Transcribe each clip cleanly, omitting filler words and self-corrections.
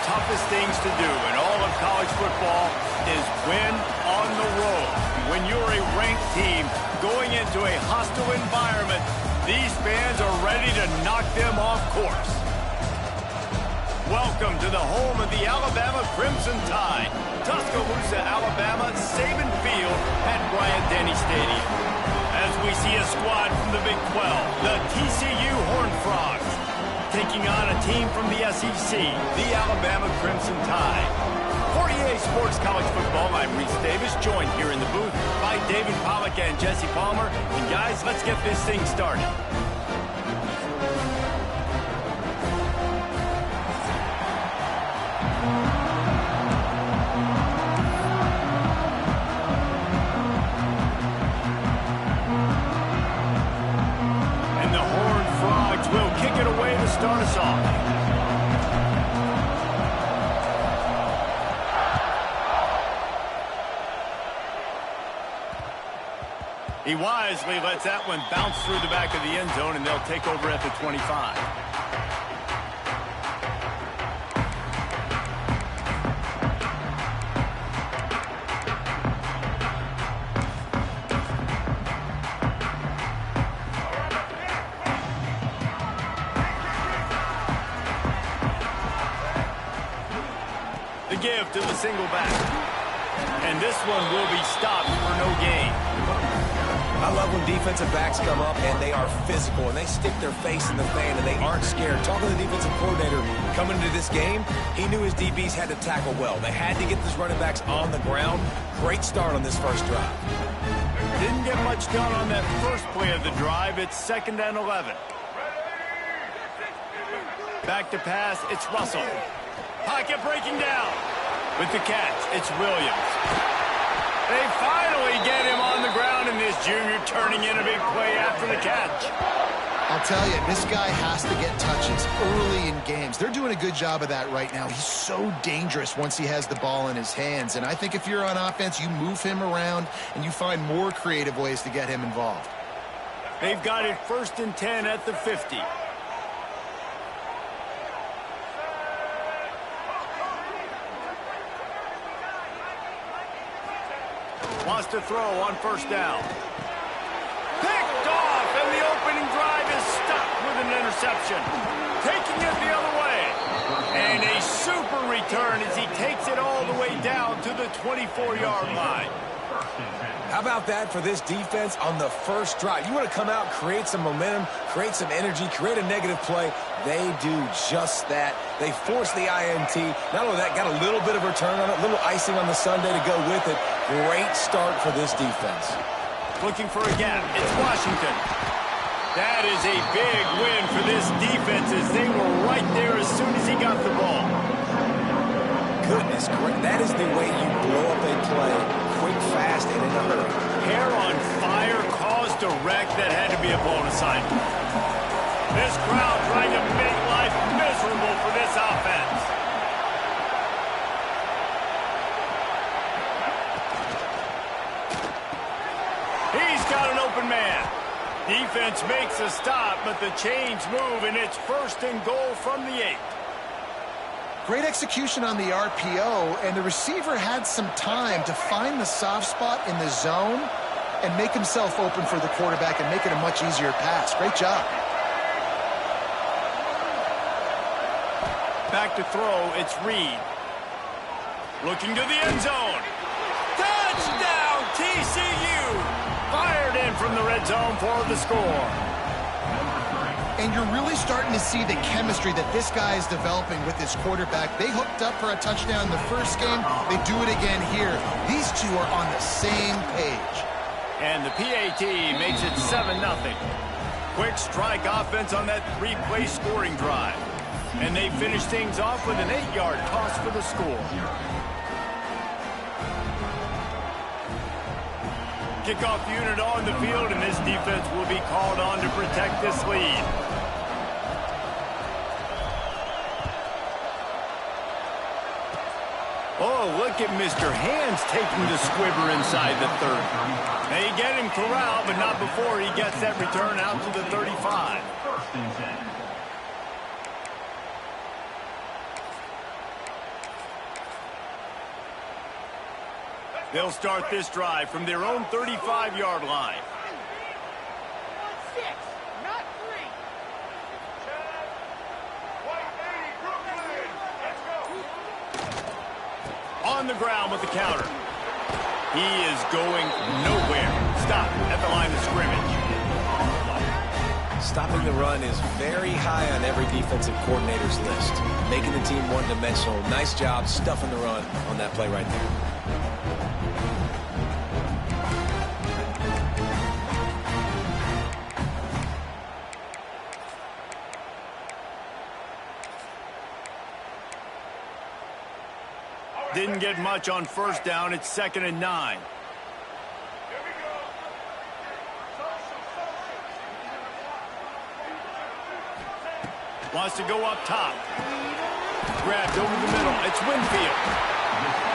toughest things to do in all of college football is win on the road. When you're a ranked team going into a hostile environment, these fans are ready to knock them off course. Welcome to the home of the Alabama Crimson Tide, Tuscaloosa, Alabama, Saban Field at Bryant-Denny Stadium. As we see a squad from the Big 12, the TCU Horned Frogs, taking on a team from the SEC, the Alabama Crimson Tide. 48 Sports College Football, I'm Reese Davis, joined here in the booth by David Pollack and Jesse Palmer. And guys, let's get this thing started. And the Horned Frogs will kick it away to start us off. He wisely lets that one bounce through the back of the end zone, and they'll take over at the 25. The give to the single back. And this one will be stopped for no gain. I love when defensive backs come up and they are physical and they stick their face in the fan and they aren't scared. Talking to the defensive coordinator coming into this game, he knew his DBs had to tackle well. They had to get these running backs on the ground. Great start on this first drive. Didn't get much done on that first play of the drive. It's 2nd and 11. Back to pass, it's Russell. Pocket breaking down. With the catch, it's Williams. They finally get him on the ground, and this junior turning in a big play after the catch. I'll tell you, this guy has to get touches early in games. They're doing a good job of that right now. He's so dangerous once he has the ball in his hands. And I think if you're on offense, you move him around, and you find more creative ways to get him involved. They've got it 1st and 10 at the 50. Wants to throw on 1st down. Picked off, and the opening drive is stopped with an interception. Taking it the other way. And a super return as he takes it all the way down to the 24-yard line. How about that for this defense on the first drive? You want to come out, create some momentum, create some energy, create a negative play. They do just that. They force the INT. Not only that, got a little bit of return on it, a little icing on the sundae to go with it. Great start for this defense. Looking for a gap. It's Washington. That is a big win for this defense as they were right there as soon as he got the ball. Goodness, that is the way you blow up a play. Quick, fast, and in a hurry. Hair on fire caused a wreck that had to be a blown assignment. This crowd trying to make life miserable for this offense. He's got an open man. Defense makes a stop, but the chains move, and it's 1st and goal from the 8. Great execution on the RPO, and the receiver had some time to find the soft spot in the zone and make himself open for the quarterback and make it a much easier pass. Great job. Back to throw, it's Reed. Looking to the end zone. Touchdown, TCU! Fired in from the red zone for the score. And you're really starting to see the chemistry that this guy is developing with his quarterback. They hooked up for a touchdown in the first game. They do it again here. These two are on the same page. And the PAT makes it 7-0. Quick strike offense on that 3-play scoring drive. And they finish things off with an 8-yard toss for the score. Kickoff unit on the field, and this defense will be called on to protect this lead. Oh, look at Mr. Hands taking the squibber inside the 30. They get him corralled, but not before he gets that return out to the 35. They'll start this drive from their own 35-yard line. On the ground with the counter. He is going nowhere. Stop at the line of scrimmage. Stopping the run is very high on every defensive coordinator's list. Making the team one-dimensional. Nice job stuffing the run on that play right there. Didn't get much on first down. It's 2nd and 9. Wants to go up top. Grabbed over the middle. It's Winfield.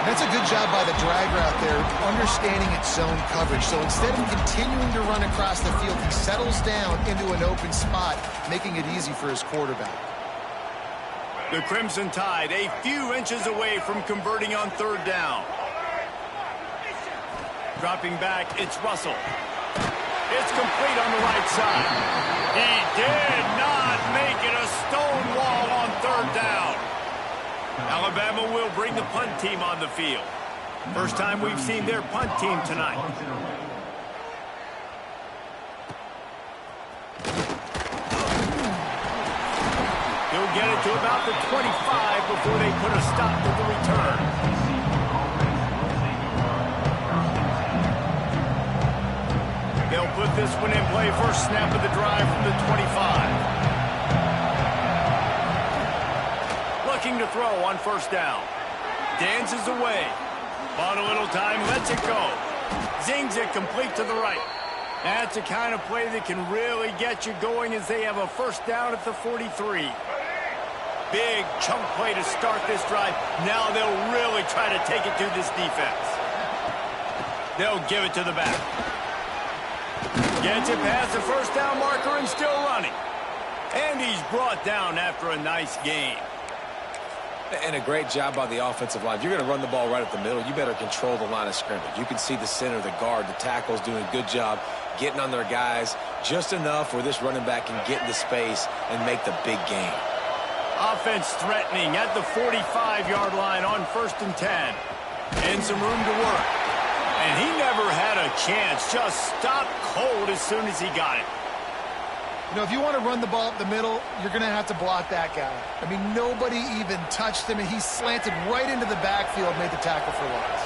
That's a good job by the drag route there, understanding its zone coverage. So instead of continuing to run across the field, he settles down into an open spot, making it easy for his quarterback. The Crimson Tide a few inches away from converting on 3rd down. Dropping back, it's Russell. It's complete on the right side. He did not make it a stone wall on 3rd down. Alabama will bring the punt team on the field. First time we've seen their punt team tonight. He'll get it to about the 25 before they put a stop to the return. They'll put this one in play. First snap of the drive from the 25. Looking to throw on 1st down. Dances away. Bought a little time, lets it go. Zings it complete to the right. That's the kind of play that can really get you going as they have a 1st down at the 43. Big chunk play to start this drive. Now they'll really try to take it to this defense. They'll give it to the back. Gets it past the 1st down marker and still running. And he's brought down after a nice gain. And a great job by the offensive line. If you're going to run the ball right up the middle, you better control the line of scrimmage. You can see the center, the guard, the tackles doing a good job getting on their guys just enough where this running back can get into space and make the big gain. Offense threatening at the 45-yard line on 1st and 10. And some room to work. And he never had a chance. Just stopped cold as soon as he got it. You know, if you want to run the ball up the middle, you're going to have to block that guy. I mean, nobody even touched him, and he slanted right into the backfield, made the tackle for loss.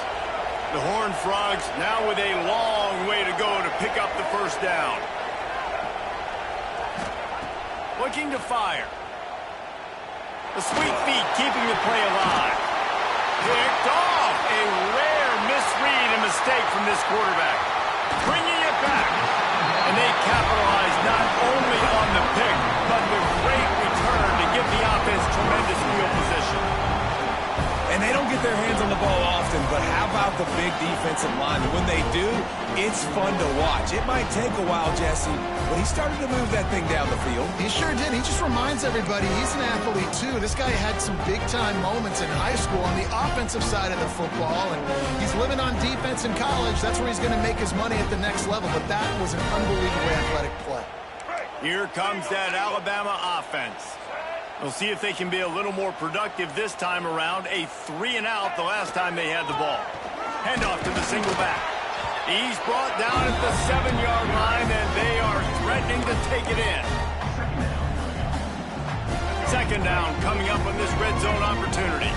The Horned Frogs now with a long way to go to pick up the 1st down. Looking to fire. The sweet feet keeping the play alive. Picked off. A rare misread and mistake from this quarterback. Bringing it back. And they capitalize not only on the pick, but the great return to give the offense tremendous field position. And they don't get their hands on the ball often, but how about the big defensive line? And when they do, it's fun to watch. It might take a while, Jesse, but he started to move that thing down the field. He sure did. He just reminds everybody he's an athlete, too. This guy had some big-time moments in high school on the offensive side of the football, and he's living on defense in college. That's where he's going to make his money at the next level, but that was an unbelievably athletic play. Here comes that Alabama offense. We'll see if they can be a little more productive this time around. A 3-and-out the last time they had the ball. Handoff to the single back. He's brought down at the 7-yard line, and they are threatening to take it in. 2nd down coming up on this red zone opportunity.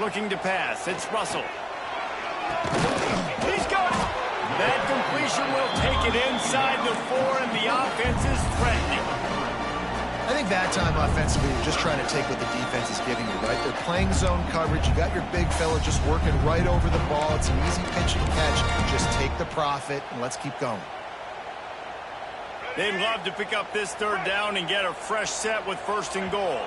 Looking to pass. It's Russell. He's got it. That completion will take it inside the 4, and the offense is threatening. I think that time offensively, you're just trying to take what the defense is giving you, right? They're playing zone coverage. You got your big fella just working right over the ball. It's an easy pitch and catch. Just take the profit, and let's keep going. They'd love to pick up this 3rd down and get a fresh set with 1st and goal.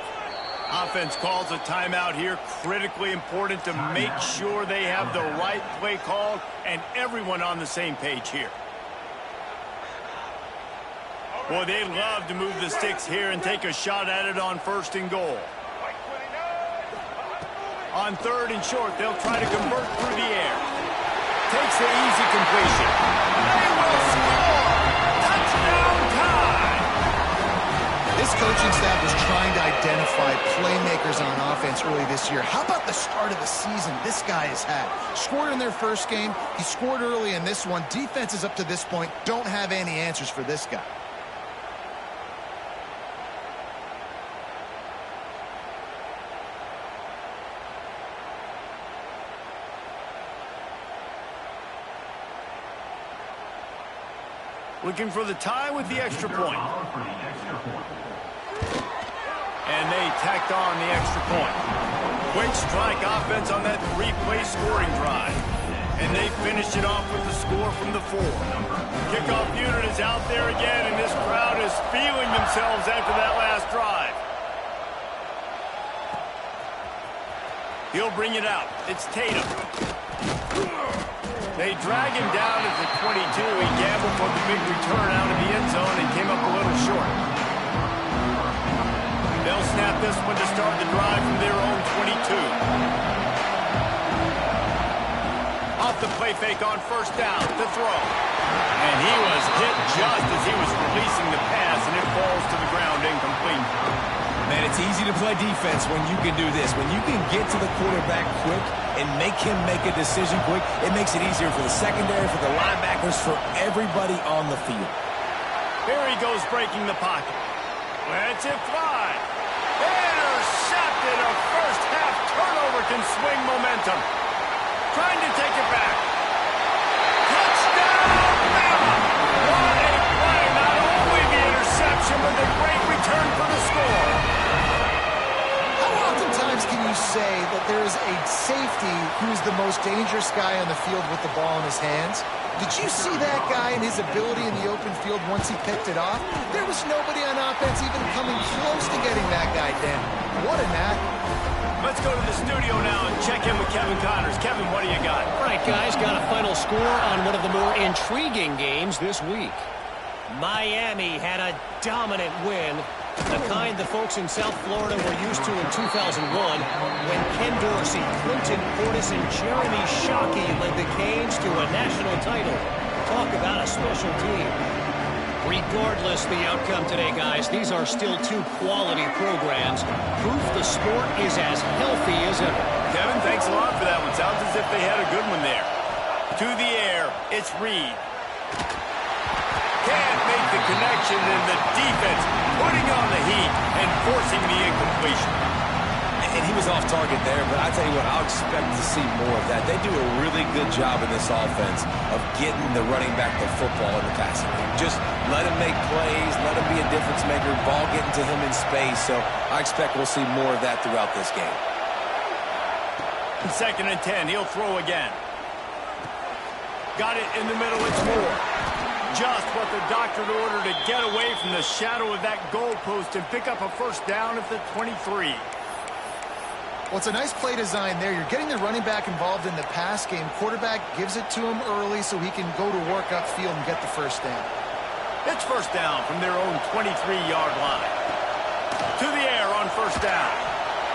Offense calls a timeout here. Critically important to make sure they have the right play called and everyone on the same page here. Boy, they'd love to move the sticks here and take a shot at it on 1st and goal. On 3rd and short, they'll try to convert through the air. Takes the easy completion. They will score! Touchdown time! This coaching staff was trying to identify playmakers on offense early this year. How about the start of the season this guy has had? Scored in their first game. He scored early in this one. Defenses up to this point don't have any answers for this guy. Looking for the tie with the extra point. And they tacked on the extra point. Quick strike offense on that 3-play scoring drive. And they finished it off with the score from the 4. Kickoff unit is out there again, and this crowd is feeling themselves after that last drive. He'll bring it out. It's Tatum. They drag him down at the 22. He gambled for the big return out of the end zone and came up a little short. They'll snap this one to start the drive from their own 22. Off the play fake on 1st down to throw. And he was hit just as he was releasing the pass, and it falls to the ground incomplete. Man, it's easy to play defense when you can do this. When you can get to the quarterback quick and make him make a decision quick, it makes it easier for the secondary, for the linebackers, for everybody on the field. Here he goes breaking the pocket. Lets it fly. Intercepted. A first-half turnover can swing momentum. Trying to take it back. Touchdown, Bama! What a play. Not only the interception, but the great return for the score. How oftentimes can you say that there is a safety who is the most dangerous guy on the field with the ball in his hands? Did you see that guy and his ability in the open field once he picked it off? There was nobody on offense even coming close to getting that guy down. What a knack. Let's go to the studio now and check in with Kevin Connors. Kevin, what do you got? All right, guys, got a final score on one of the more intriguing games this week. Miami had a dominant win, the kind the folks in South Florida were used to in 2001 when Ken Dorsey, Clinton Portis, and Jeremy Shockey led the Canes to a national title. Talk about a special team. Regardless the outcome today, guys, these are still 2 quality programs. Proof the sport is as healthy as ever. Kevin, thanks a lot for that one. Sounds as if they had a good one there. To the air, it's Reed. Can't make the connection, and the defense putting on the heat and forcing the incompletion. And he was off target there, but I tell you what, I'll expect to see more of that. They do a really good job in this offense of getting the running back the football in the passing game. Just let him make plays, let him be a difference maker, ball getting to him in space. So I expect we'll see more of that throughout this game. 2nd and 10, he'll throw again. Got it in the middle, it's Moore. Just what the doctor ordered to get away from the shadow of that goalpost and pick up a 1st down at the 23. Well, it's a nice play design there. You're getting the running back involved in the pass game. Quarterback gives it to him early so he can go to work upfield and get the 1st down. It's 1st down from their own 23-yard line. To the air on 1st down.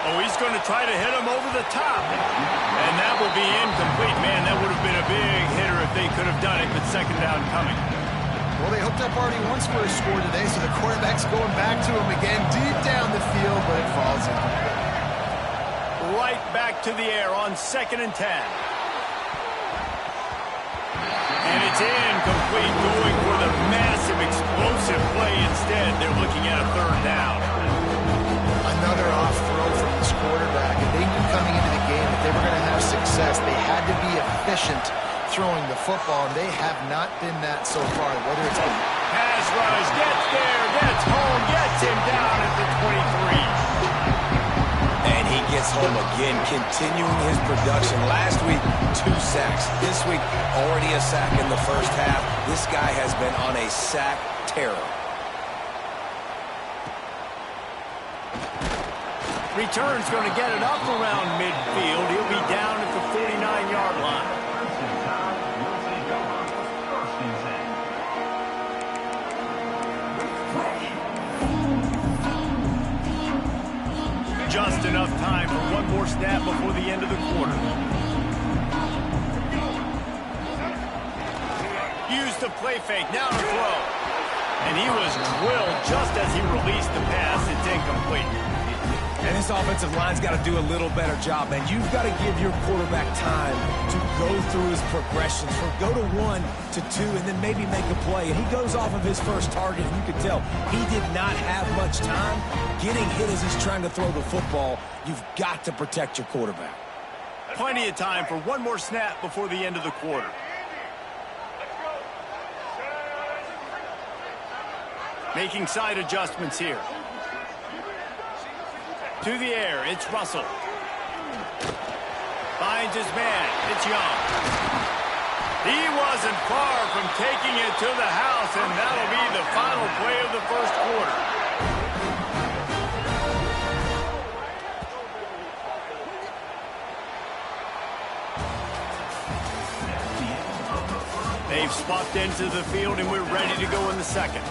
Oh, he's going to try to hit him over the top. And that will be incomplete. Man, that would have been a big hitter if they could have done it, but 2nd down coming. Well, they hooked up already once for a score today, so the quarterback's going back to him again deep down the field, but it falls incomplete. Right back to the air on 2nd and 10. And it's incomplete, going for the massive explosive play instead. They're looking at a 3rd down. Another off throw from this quarterback, and they knew coming into the game that they were going to have success. They had to be efficient throwing the football, and they have not been that so far, whether it's been pass rush, gets there, gets home, gets him down at the 23. And he gets home again, continuing his production. Last week, 2 sacks. This week, already a sack in the 1st half. This guy has been on a sack terror. Return's going to get it up around midfield. He'll be down at the 49-yard line. Just enough time for one more snap before the end of the quarter. Used the play fake, now to throw. And he was drilled just as he released the pass. It's incomplete. And this offensive line's got to do a little better job, man. You've got to give your quarterback time to go through his progressions from go to 1 to 2 and then maybe make a play. And he goes off of his first target, and you can tell he did not have much time getting hit as he's trying to throw the football. You've got to protect your quarterback. Plenty of time for one more snap before the end of the quarter. Making side adjustments here. To the air, it's Russell. Finds his man, it's Young. He wasn't far from taking it to the house, and that'll be the final play of the first quarter. They've swapped into the field, and we're ready to go in the second.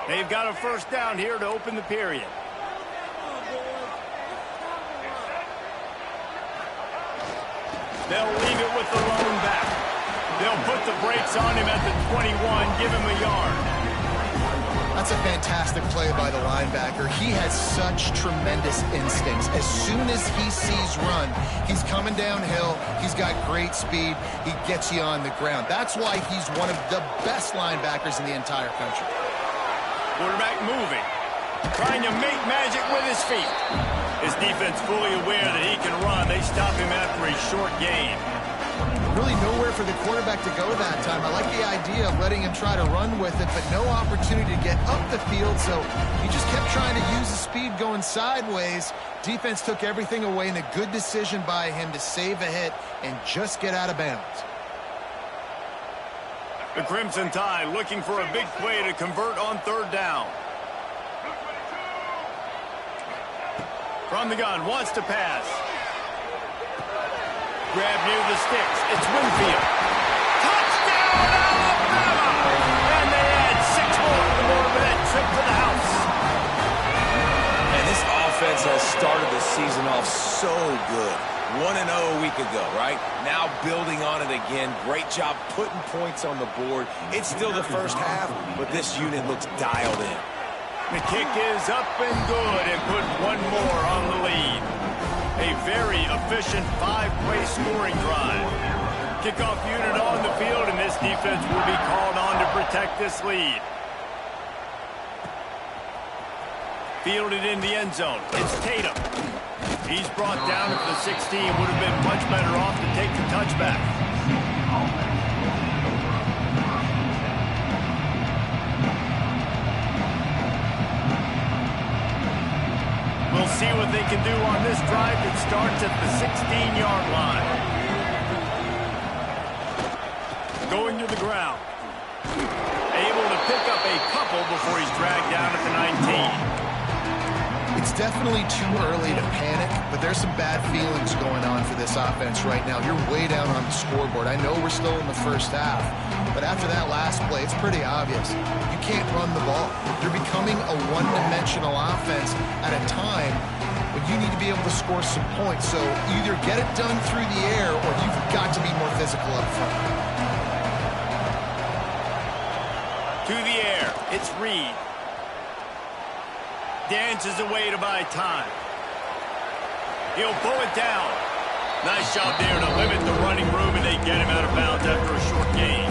They've got a first down here to open the period. They'll leave it with the lone back. They'll put the brakes on him at the 21, give him a yard. That's a fantastic play by the linebacker. He has such tremendous instincts. As soon as he sees run, he's coming downhill. He's got great speed. He gets you on the ground. That's why he's one of the best linebackers in the entire country. Quarterback moving, trying to make magic with his feet. His defense fully aware that he can run. They stop him after a short gain. Really nowhere for the quarterback to go that time. I like the idea of letting him try to run with it, but no opportunity to get up the field, so he just kept trying to use the speed going sideways. Defense took everything away, and a good decision by him to save a hit and just get out of bounds. The Crimson Tide looking for a big play to convert on third down. From the gun, wants to pass. Grab near the sticks. It's Winfield. Touchdown, Alabama! And they add 6 more to the board with that trip to the house. And this offense has started the season off so good. 1-0 a week ago, right? Now building on it again. Great job putting points on the board. It's still the first half, but this unit looks dialed in. The kick is up and good and put one more on the lead. A very efficient 5-play scoring drive. Kickoff unit on the field, and this defense will be called on to protect this lead. Fielded in the end zone. It's Tatum. He's brought down at the 16. Would have been much better off to take the touchback. We'll see what they can do on this drive that starts at the 16-yard line. Going to the ground. Able to pick up a couple before he's dragged down at the 19. It's definitely too early to panic, but there's some bad feelings going on for this offense right now. You're way down on the scoreboard. I know we're still in the first half, but after that last play, it's pretty obvious. You can't run the ball. You're becoming a one-dimensional offense at a time when you need to be able to score some points. So either get it done through the air or you've got to be more physical up front. To the air, it's Reed. Dances away to buy time. He'll pull it down. Nice job there to limit the running room, and they get him out of bounds after a short gain.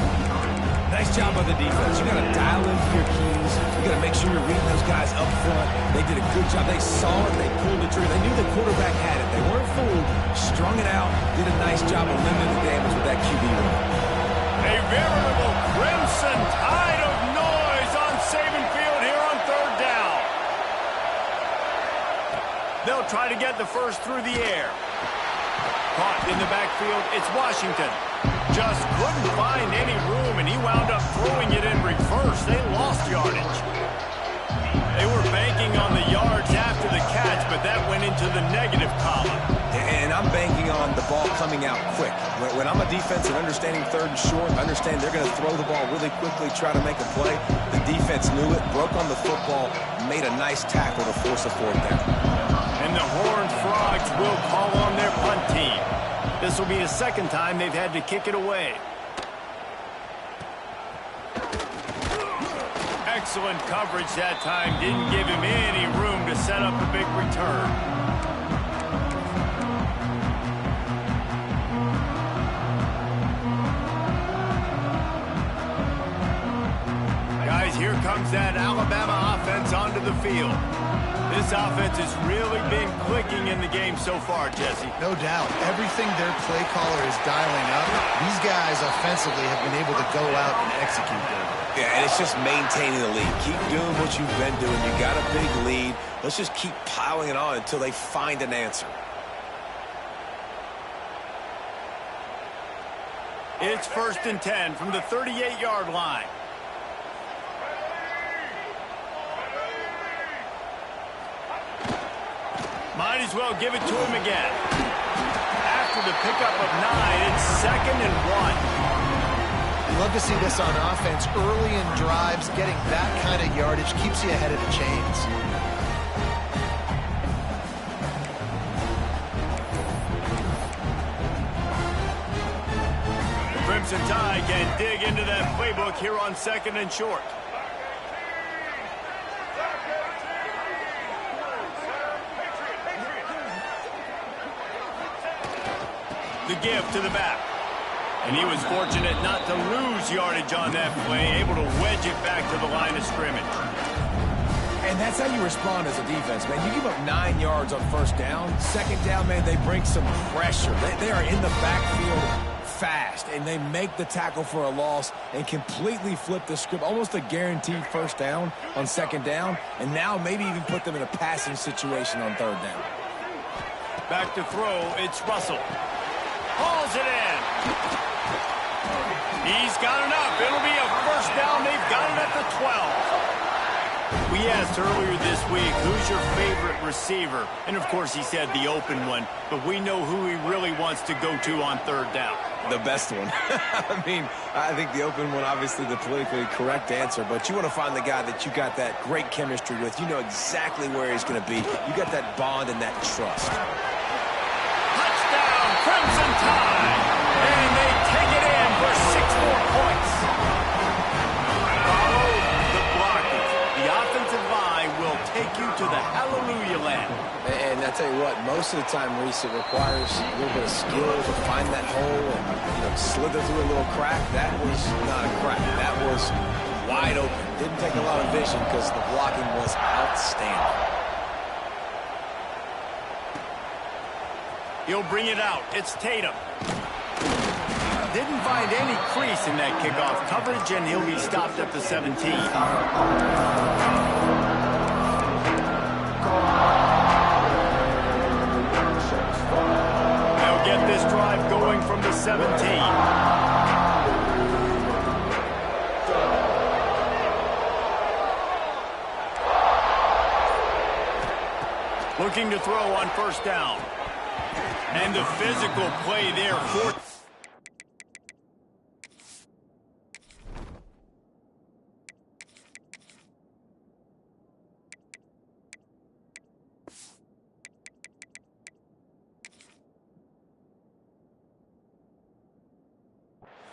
Nice job by the defense. You got to dial into your keys. You got to make sure you're reading those guys up front. They did a good job. They saw it. They pulled the trigger. They knew the quarterback had it. They weren't fooled. Strung it out. Did a nice job of limiting the damage with that QB run. A veritable Crimson Tide of noise on Saban Field here on third down. They'll try to get the first through the air. Caught in the backfield, it's Washington. Just couldn't find any room, and he wound up throwing it in reverse. They lost yardage. They were banking on the yards after the catch, but that went into the negative column. And I'm banking on the ball coming out quick. When I'm a defensive, understanding third and short, understand they're going to throw the ball really quickly, try to make a play. The defense knew it, broke on the football, made a nice tackle to force a fourth down. And the Horned Frogs will call on their punt team. This will be the second time they've had to kick it away. Excellent coverage that time. Didn't give him any room to set up a big return. Guys, here comes that Alabama offense onto the field. This offense has really been clicking in the game so far, Jesse. No doubt. Everything their play caller is dialing up, these guys offensively have been able to go out and execute there. Yeah, and it's just maintaining the lead. Keep doing what you've been doing. You got a big lead. Let's just keep piling it on until they find an answer. It's 1st and 10 from the 38-yard line. Might as well give it to him again. After the pickup of 9, it's 2nd and 1. Love to see this on offense. Early in drives, getting that kind of yardage keeps you ahead of the chains. The Crimson Tide can dig into that playbook here on 2nd and short. The give to the back. And he was fortunate not to lose yardage on that play, able to wedge it back to the line of scrimmage. And that's how you respond as a defense, man. You give up 9 yards on 1st down. 2nd down, man, they bring some pressure. They are in the backfield fast, and they make the tackle for a loss and completely flip the script. Almost a guaranteed 1st down on 2nd down, and now maybe even put them in a passing situation on 3rd down. Back to throw, it's Russell. Hauls it in. He's got enough. It'll be a 1st down. They've got it at the 12. We asked earlier this week, who's your favorite receiver? And, of course, he said the open one. But we know who he really wants to go to on 3rd down. The best one. I mean, I think the open one, obviously the politically correct answer. But you want to find the guy that you got that great chemistry with. You know exactly where he's going to be. You got that bond and that trust. Crimson Tide, and they take it in for 6 more points. Follow the blocking. The offensive line will take you to the hallelujah land. And I tell you what, most of the time, Reese, it requires a little bit of skill to find that hole and slither through a little crack. That was not a crack. That was wide open. Didn't take a lot of vision because the blocking was outstanding. He'll bring it out. It's Tatum. Didn't find any crease in that kickoff coverage, and he'll be stopped at the 17. They'll get this drive going from the 17. Looking to throw on 1st down. And the physical play there for...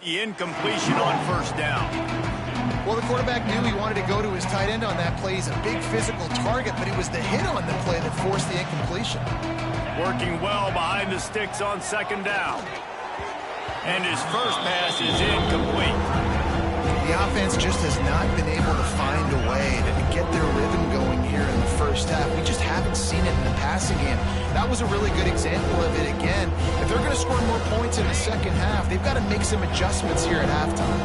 The incompletion on 1st down. Well, the quarterback knew he wanted to go to his tight end on that play. He's a big physical target, but it was the hit on the play that forced the incompletion. Working well behind the sticks on 2nd down. And his first pass is incomplete. The offense just has not been able to find a way to get their rhythm going here in the 1st half. We just haven't seen it in the passing game. That was a really good example of it again. If they're going to score more points in the 2nd half, they've got to make some adjustments here at halftime.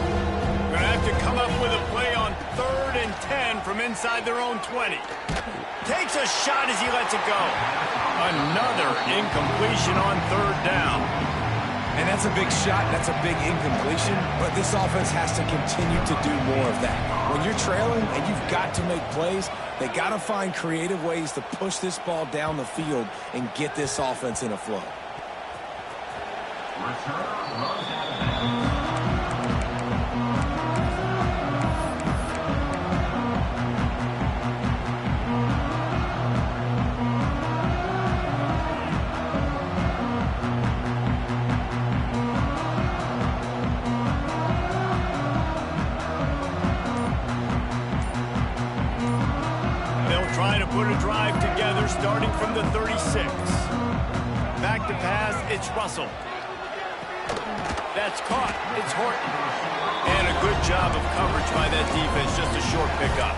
Going to have to come up with a play on 3rd and 10 from inside their own 20. Takes a shot as he lets it go. Another incompletion on 3rd down. And that's a big shot. That's a big incompletion. But this offense has to continue to do more of that. When you're trailing and you've got to make plays, they got to find creative ways to push this ball down the field and get this offense in a flow. Trying to put a drive together starting from the 36. Back to pass, it's Russell. That's caught, it's Horton. And a good job of coverage by that defense, just a short pickup.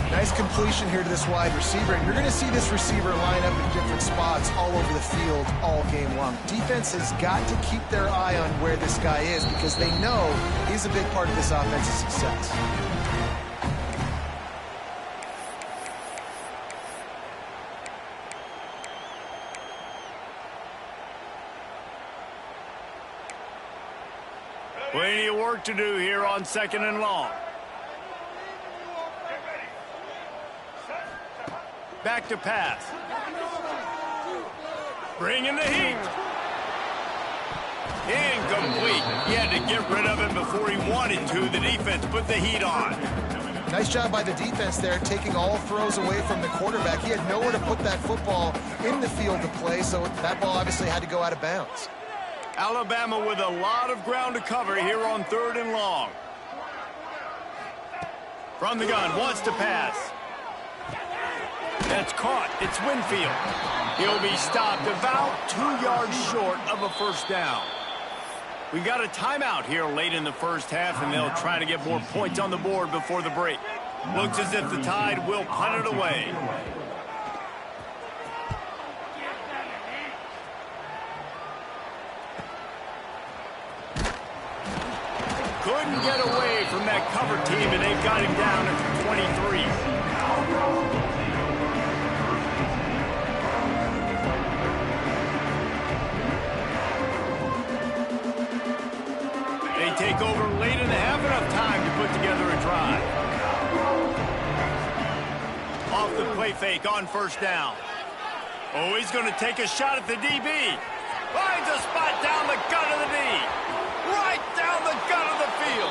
Nice completion here to this wide receiver. And you're going to see this receiver line up in different spots all over the field all game long. Defense has got to keep their eye on where this guy is because they know he's a big part of this offense's success. Plenty of work to do here on 2nd and long. Back to pass. Bringing the heat. Incomplete. He had to get rid of it before he wanted to. The defense put the heat on. Nice job by the defense there, taking all throws away from the quarterback. He had nowhere to put that football in the field to play, so that ball obviously had to go out of bounds. Alabama with a lot of ground to cover here on 3rd and long. From the gun, wants to pass. That's caught. It's Winfield. He'll be stopped about 2 yards short of a first down. We got a timeout here late in the first half, and they'll try to get more points on the board before the break. Looks as if the Tide will punt it away. Couldn't get away from that cover team, and they've got him down at the 23. They take over late and have enough time to put together a drive. Off the play fake on first down. Oh, he's going to take a shot at the DB. Finds a spot down the gut of the knee. Right down the gut of the field.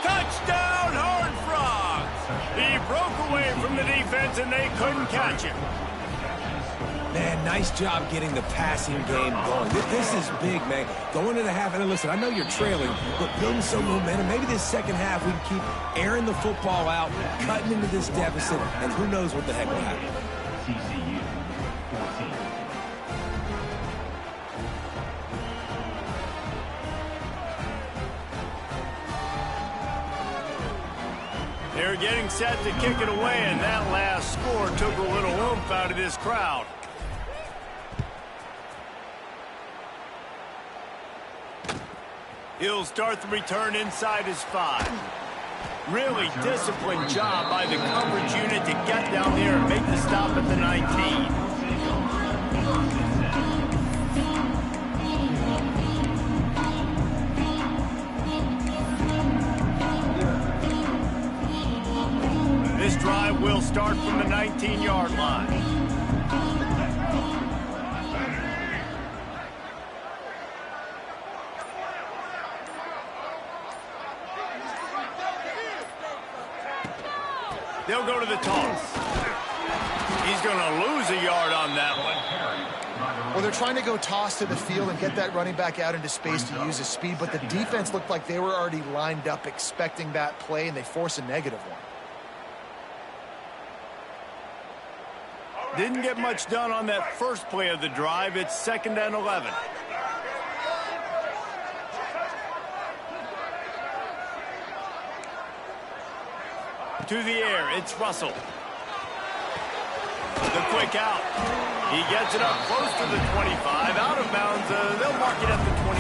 Touchdown, Horned Frogs. He broke away from the defense, and they couldn't catch him. Man, nice job getting the passing game going. This is big, man. Going into the half, and listen, I know you're trailing, but building some momentum. Maybe this second half we can keep airing the football out, cutting into this deficit, and who knows what the heck will happen. They're getting set to kick it away, and that last score took a little oomph out of this crowd. He'll start the return inside his 5. Really disciplined job by the coverage unit to get down there and make the stop at the 19. This drive will start from the 19-yard line. They'll go to the toss. He's going to lose a yard on that one. Well, they're trying to go toss to the field and get that running back out into space to use his speed, but the defense looked like they were already lined up expecting that play, and they force a negative one. Didn't get much done on that first play of the drive. It's 2nd and 11. To the air, it's Russell. The quick out. He gets it up close to the 25. Out of bounds, they'll mark it at the 24.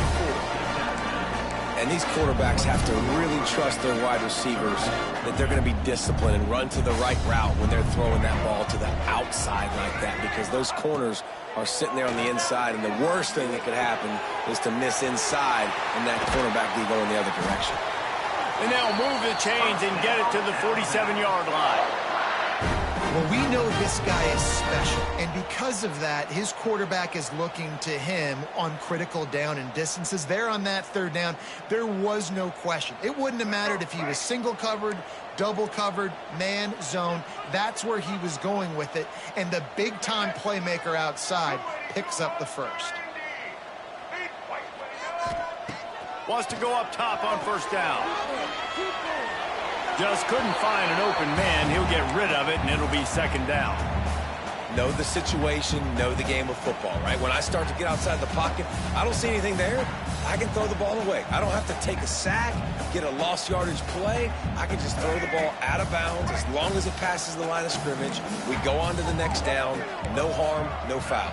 And these quarterbacks have to really trust their wide receivers that they're going to be disciplined and run to the right route when they're throwing that ball to the outside like that, because those corners are sitting there on the inside, and the worst thing that could happen is to miss inside and that cornerback be going the other direction. And they'll move the chains and get it to the 47-yard line. Well, we know this guy is special, and because of that, his quarterback is looking to him on critical down and distances. There on that third down, there was no question. It wouldn't have mattered if he was single covered, double covered, man, zone. That's where he was going with it, and the big-time playmaker outside picks up the first. Wants to go up top on first down. Just couldn't find an open man. He'll get rid of it, and it'll be second down. Know the situation, know the game of football, right? When I start to get outside the pocket, I don't see anything there, I can throw the ball away. I don't have to take a sack, get a lost yardage play. I can just throw the ball out of bounds as long as it passes the line of scrimmage. We go on to the next down. No harm, no foul.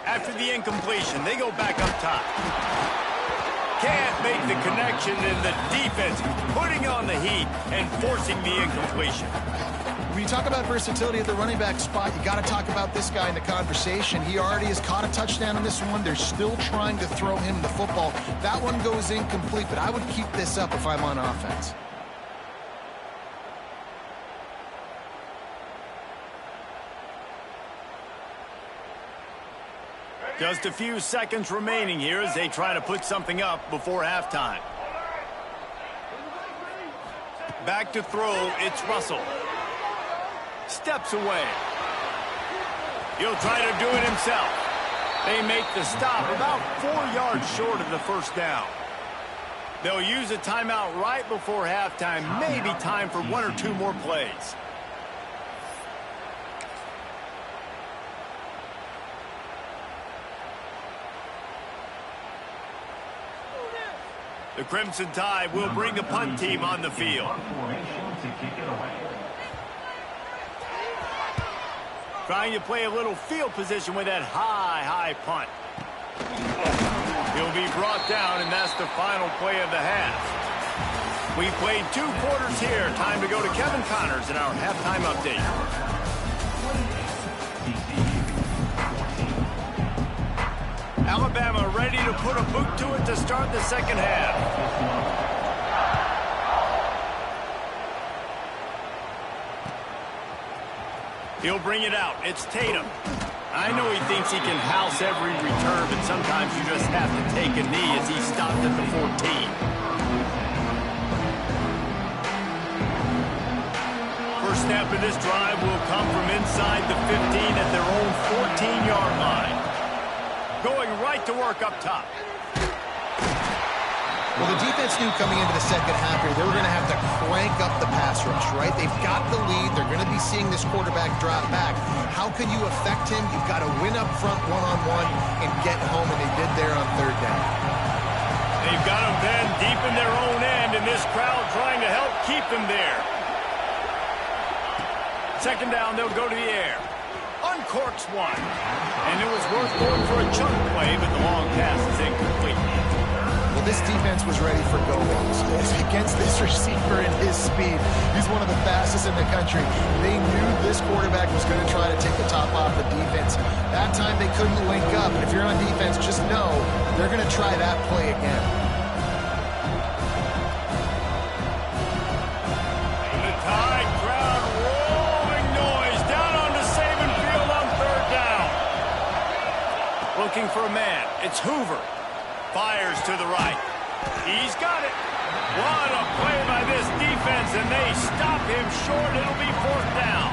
After the incompletion, they go back up top. Can't make the connection, and the defense putting on the heat and forcing the incompletion. When you talk about versatility at the running back spot, you got to talk about this guy in the conversation. He already has caught a touchdown in this one. They're still trying to throw him the football. That one goes incomplete, but I would keep this up if I'm on offense. Just a few seconds remaining here as they try to put something up before halftime. Back to throw, it's Russell. Steps away. He'll try to do it himself. They make the stop about 4 yards short of the first down. They'll use a timeout right before halftime. Maybe time for 1 or 2 more plays. The Crimson Tide will bring the punt team on the field. Trying to play a little field position with that high punt. He'll be brought down, and that's the final play of the half. We played 2 quarters here. Time to go to Kevin Connors in our halftime update. Alabama ready to put a boot to it to start the second half. He'll bring it out. It's Tatum. I know he thinks he can house every return, but sometimes you just have to take a knee as he stopped at the 14. First snap of this drive will come from inside the 15 at their own 14-yard line. Going right to work up top. Well, the defense knew coming into the second half here they were going to have to crank up the pass rush, right? They've got the lead. They're going to be seeing this quarterback drop back. How can you affect him? You've got to win up front one-on-one and get home, and they did there on third down. They've got them then deep in their own end, and this crowd trying to help keep them there. Second down, they'll go to the air. Uncorks one. And it was worth going for a chunk play, but the long pass is incomplete. Well, this defense was ready for go-longs. Against this receiver and his speed, he's one of the fastest in the country. They knew this quarterback was going to try to take the top off the defense. That time they couldn't link up. And if you're on defense, just know they're going to try that play again. The Tide crowd rolling noise down onto Saban Field on third down. Looking for a man. It's Hoover. Fires to the right. He's got it. What a play by this defense, and they stop him short. It'll be fourth down.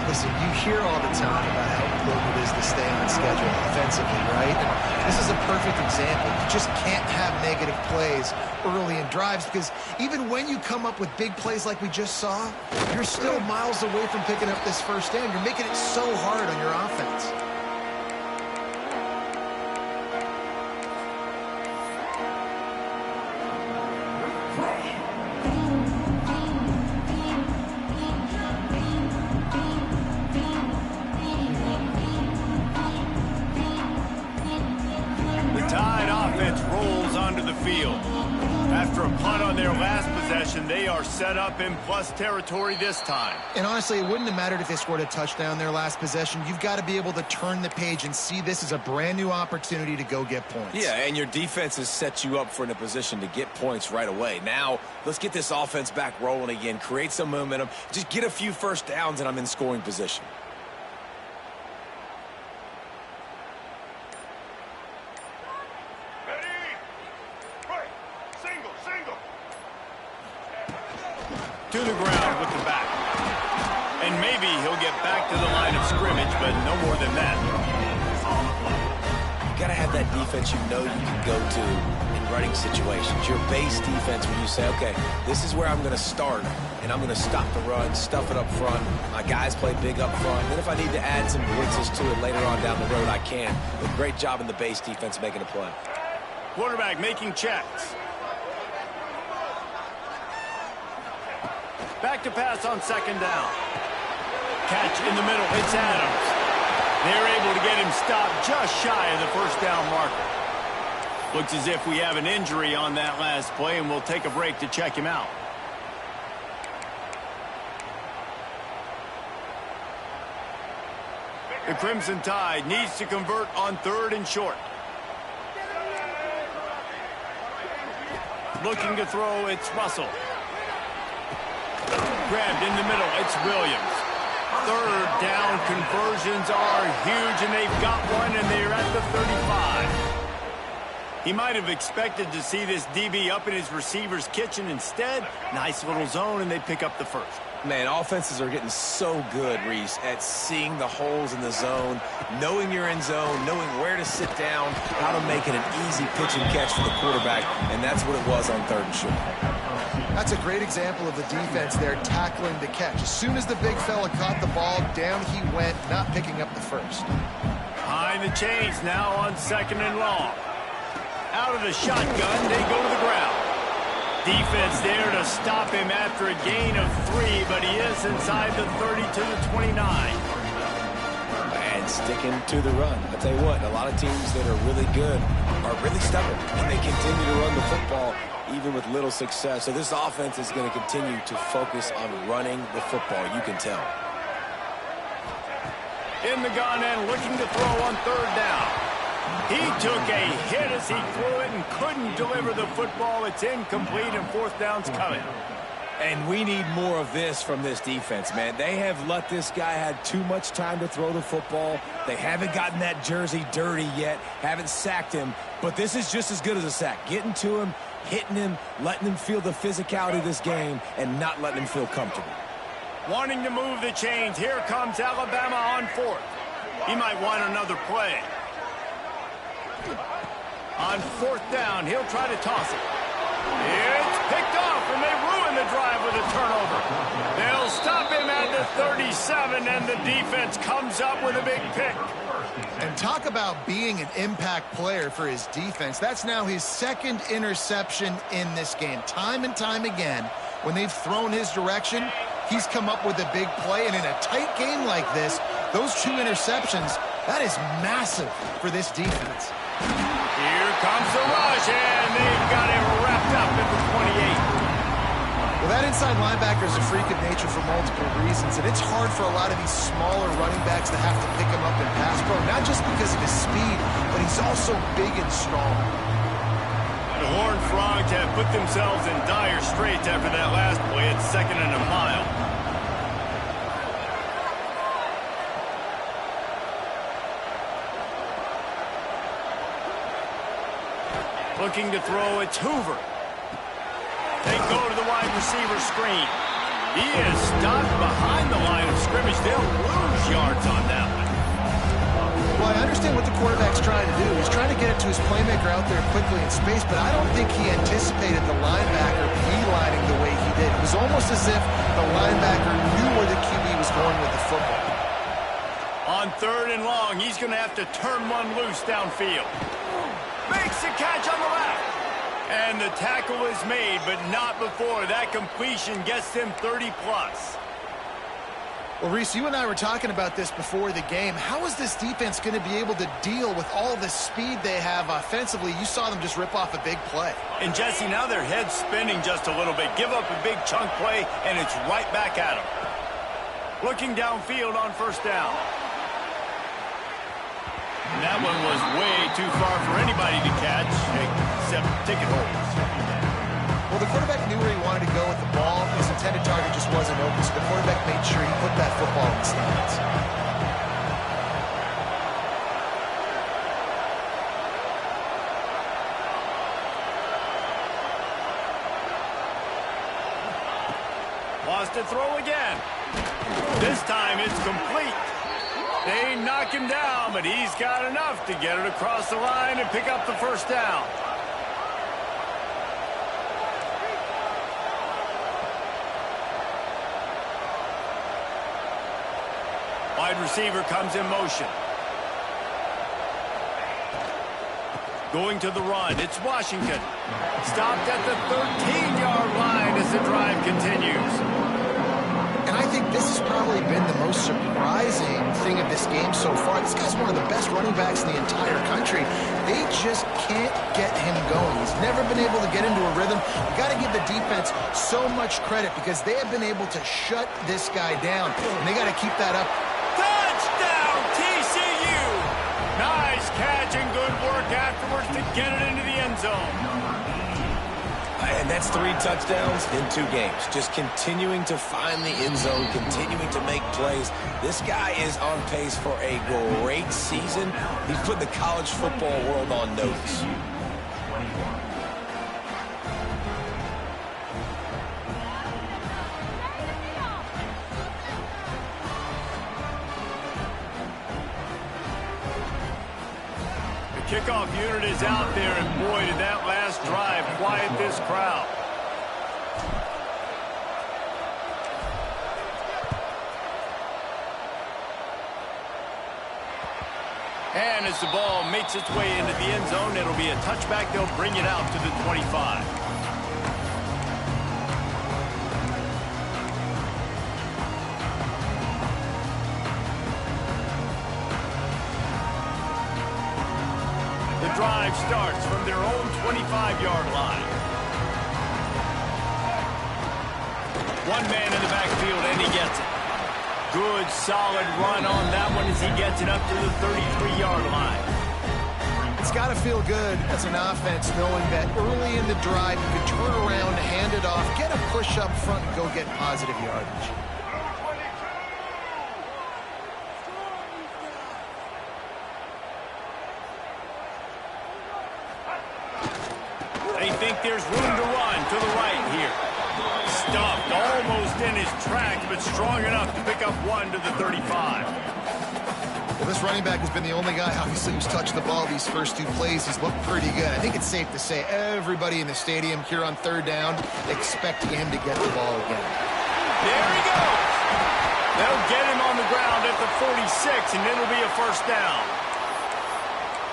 Listen, you hear all the time about how important it is to stay on schedule offensively, right? And this is a perfect example. You just can't have negative plays early in drives because even when you come up with big plays like we just saw, you're still miles away from picking up this first down. You're making it so hard on your offense. After a punt on their last possession, they are set up in plus territory this time. And honestly, it wouldn't have mattered if they scored a touchdown their last possession. You've got to be able to turn the page and see this as a brand new opportunity to go get points. Yeah, and your defense has set you up for in a position to get points right away. Now, let's get this offense back rolling again, create some momentum, just get a few first downs, and I'm in scoring position. To the ground with the back. And maybe he'll get back to the line of scrimmage, but no more than that. You got to have that defense you know you can go to in running situations. Your base defense where you say, okay, this is where I'm going to start, and I'm going to stop the run, stuff it up front. My guys play big up front. Then if I need to add some blitzes to it later on down the road, I can. But great job in the base defense making a play. Quarterback making checks. Back to pass on second down. Catch in the middle. It's Adams. They're able to get him stopped just shy of the first down marker. Looks as if we have an injury on that last play, and we'll take a break to check him out. The Crimson Tide needs to convert on 3rd and short. Looking to throw, it's Russell. Grabbed in the middle, it's Williams. 3rd down conversions are huge, and they've got one, and they're at the 35. He might have expected to see this DB up in his receiver's kitchen. Instead, nice little zone, and they pick up the first. Man, offenses are getting so good, Reese, at seeing the holes in the zone, knowing you're in zone, knowing where to sit down, how to make it an easy pitch and catch for the quarterback, and that's what it was on 3rd and short. That's a great example of the defense there tackling the catch. As soon as the big fella caught the ball, down he went, not picking up the first. Behind the chains now on 2nd and long. Out of the shotgun, they go to the ground. Defense there to stop him after a gain of 3, but he is inside the 30 to the 29. And sticking to the run. I'll tell you what, a lot of teams that are really good are really stubborn, and they continue to run the football even with little success. So this offense is going to continue to focus on running the football. You can tell. In the gun and looking to throw on 3rd down. He took a hit as he threw it and couldn't deliver the football. It's incomplete, and 4th down's coming. And we need more of this from this defense, man. They have let this guy have too much time to throw the football. They haven't gotten that jersey dirty yet, haven't sacked him. But this is just as good as a sack. Getting to him, hitting him, letting him feel the physicality of this game, and not letting him feel comfortable. Wanting to move the chains. Here comes Alabama on 4th. He might want another play. On 4th down, he'll try to toss it. It's picked off, and they ruin the drive with a turnover. They'll stop him at the 37, and the defense comes up with a big pick. And talk about being an impact player for his defense. That's now his 2nd interception in this game. Time and time again, when they've thrown his direction, he's come up with a big play. And in a tight game like this, those 2 interceptions, that is massive for this defense. Here comes the rush, and they've got it wrapped up at the 28. Well, that inside linebacker is a freak of nature for multiple reasons, and it's hard for a lot of these smaller running backs to have to pick him up in pass pro, not just because of his speed, but he's also big and strong. The Horned Frogs have put themselves in dire straits after that last play at 2nd and a mile. Looking to throw, it's Hoover. They go to the wide receiver screen. He is stopped behind the line of scrimmage. They'll lose yards on that one. Well, I understand what the quarterback's trying to do. He's trying to get it to his playmaker out there quickly in space, but I don't think he anticipated the linebacker beelining the way he did. It was almost as if the linebacker knew where the QB was going with the football. On 3rd and long, he's going to have to turn one loose downfield. Makes the catch on the left. And the tackle is made, but not before. That completion gets them 30+. Well, Reese, you and I were talking about this before the game. How is this defense going to be able to deal with all the speed they have offensively? You saw them just rip off a big play. And, Jesse, now their head's spinning just a little bit. Give up a big chunk play, and it's right back at them. Looking downfield on first down. And that one was way too far for anybody to catch, except ticket holders. Well, the quarterback knew where he wanted to go with the ball. His intended target just wasn't open, so the quarterback made sure he put that football in the stands. Lost to throw again. This time it's complete. They knock him down, but he's got enough to get it across the line and pick up the first down. Wide receiver comes in motion. Going to the run, it's Washington. Stopped at the 13-yard line as the drive continues. And I think this has probably been the most surprising thing of this game so far. This guy's one of the best running backs in the entire country. They just can't get him going. He's never been able to get into a rhythm. You got to give the defense so much credit because they have been able to shut this guy down. And they got to keep that up. Touchdown, TCU! Nice catch and good work afterwards to get it into the end zone. And that's 3 touchdowns in 2 games. Just continuing to find the end zone, continuing to make plays. This guy is on pace for a great season. He's put the college football world on notice. Kickoff unit is out there, and boy, did that last drive quiet this crowd. And as the ball makes its way into the end zone, it'll be a touchback. They'll bring it out to the 25. Drive starts from their own 25-yard line. One man in the backfield, and he gets it. Good, solid run on that one as he gets it up to the 33-yard line. It's got to feel good as an offense knowing that early in the drive you can turn around, hand it off, get a push up front, and go get positive yardage. They think there's room to run to the right here. Stuffed almost in his tracks, but strong enough to pick up 1 to the 35. Well, this running back has been the only guy, obviously, who's touched the ball these first 2 plays. He's looked pretty good. I think it's safe to say everybody in the stadium here on 3rd down expecting him to get the ball again. There he goes. They'll get him on the ground at the 46, and it'll be a first down.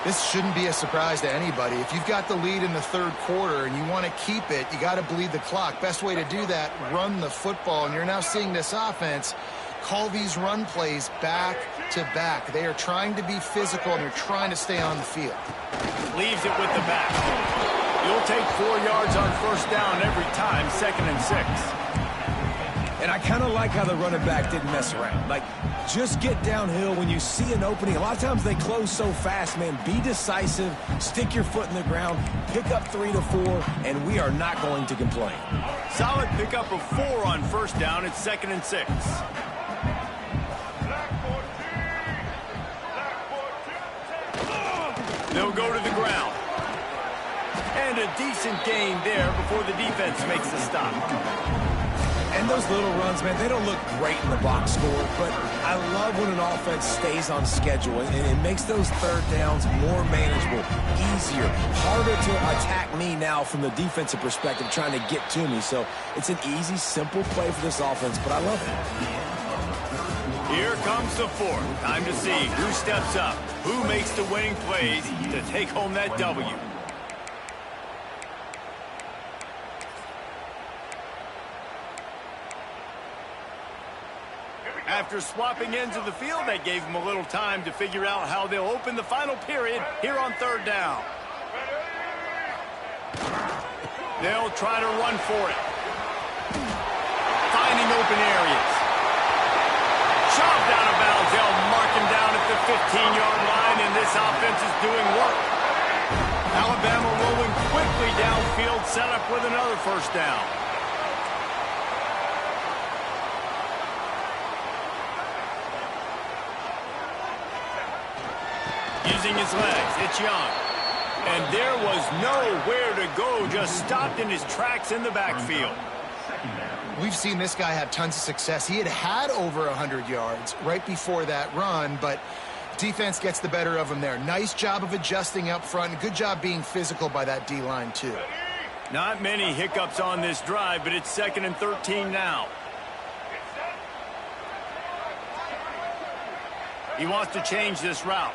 This shouldn't be a surprise to anybody. If you've got the lead in the 3rd quarter and you want to keep it, you got to bleed the clock. Best way to do that, run the football. And you're now seeing this offense call these run plays back to back. They are trying to be physical, and they're trying to stay on the field. Leaves it with the back. You'll take 4 yards on first down every time, 2nd and 6. And I kind of like how the running back didn't mess around. Like, just get downhill when you see an opening. A lot of times they close so fast, man. Be decisive, stick your foot in the ground, pick up 3 to 4, and we are not going to complain. Solid pickup of 4 on first down. It's 2nd and 6. They'll go to the ground. And a decent gain there before the defense makes the stop. And those little runs, man, they don't look great in the box score, but I love when an offense stays on schedule, and it makes those 3rd downs more manageable, easier, harder to attack me now from the defensive perspective trying to get to me. So it's an easy, simple play for this offense, but I love it. Here comes the 4th. Time to see who steps up, who makes the winning plays to take home that W. After swapping ends of the field, they gave him a little time to figure out how they'll open the final period here on third down. They'll try to run for it. Finding open areas. Shoved out of bounds. They'll mark him down at the 15-yard line, and this offense is doing work. Alabama rolling quickly downfield, set up with another first down. Using his legs, it's Young. And there was nowhere to go, just stopped in his tracks in the backfield. We've seen this guy have tons of success. He had over 100 yards right before that run, but defense gets the better of him there. Nice job of adjusting up front. Good job being physical by that D-line, too. Not many hiccups on this drive, but it's 2nd and 13 now. He wants to change this route.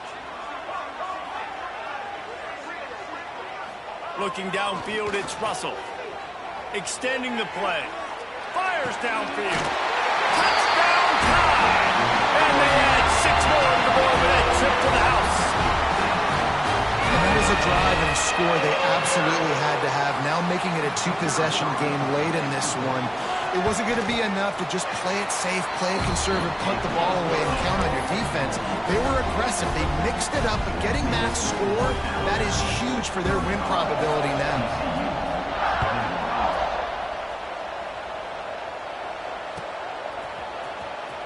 Looking downfield, it's Russell. Extending the play. Fires downfield. Touchdown time! And they add 6 more to the board with that trip to the house. And that is a drive and a score they absolutely had to have. Now making it a 2-possession game late in this one. It wasn't going to be enough to just play it safe, play it conservative, punt the ball away, and count on your defense. They were aggressive. They mixed it up, but getting that score, that is huge for their win probability now.